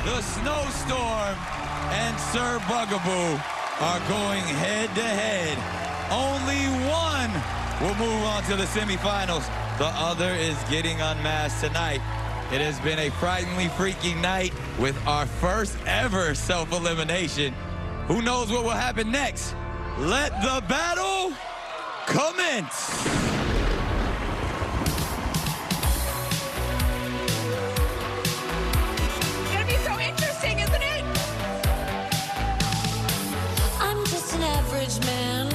The Snowstorm and Sir Bugaboo are going head-to-head. Only one will move on to the semifinals. The other is getting unmasked tonight. It has been a frighteningly freaky night with our first ever self-elimination. Who knows what will happen next? Let the battle commence. Man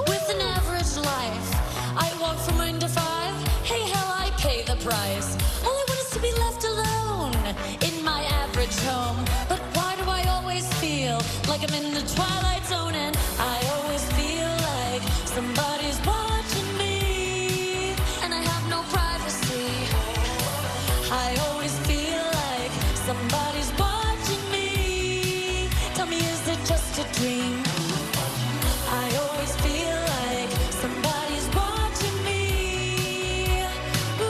with an average life. I walk from 9 to 5. Hey, hell, I pay the price. All I want is to be left alone in my average home. But why do I always feel like I'm in the twilight zone? And I always feel like somebody's watching me, and I have no privacy. I always feel like somebody's watching me. Tell me, is it just a dream? I always feel like somebody's watching me. Ooh,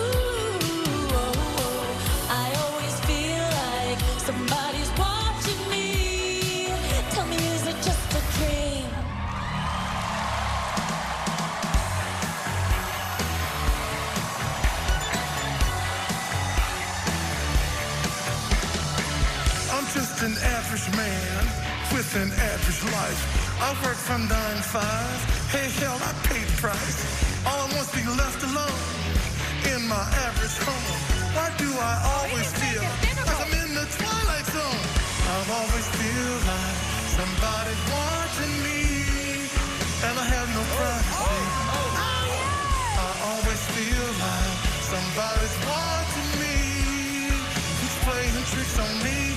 oh, oh. I always feel like somebody's watching me. Tell me, is it just a dream? I'm just an average man with an average life. I work from 9 to 5. Hey, hell, I pay the price. All I want is to be left alone in my average home. Why do I always feel like I'm in the twilight zone? I always feel like somebody's watching me, and I have no privacy. I always feel like somebody's watching me, who's playing tricks on me.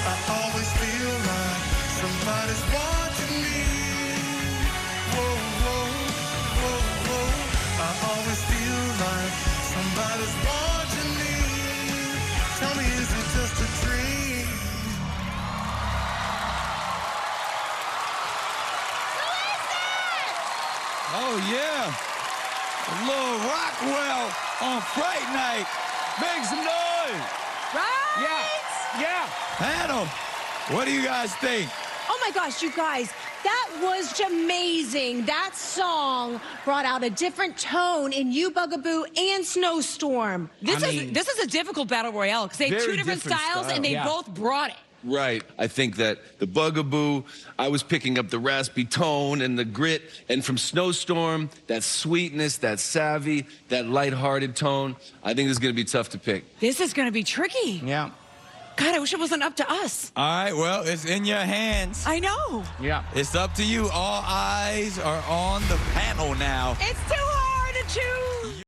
I always feel like somebody's watching me. Whoa, whoa, whoa, whoa. I always feel like somebody's watching me. Tell me, is it just a dream? Oh, yeah. A little Rockwell on Fright Night. Make some noise. Right? Yeah. Panel, what do you guys think? Oh my gosh, you guys, that was amazing. That song brought out a different tone in you, Bugaboo, and Snowstorm. This is a difficult battle royale because they have two different styles and they both brought it. Right. I think that the Bugaboo, I was picking up the raspy tone and the grit, and from Snowstorm, that sweetness, that savvy, that lighthearted tone. I think this is going to be tough to pick. This is going to be tricky. Yeah. God, I wish it wasn't up to us. All right, well, it's in your hands. I know. Yeah. It's up to you. All eyes are on the panel now. It's too hard to choose.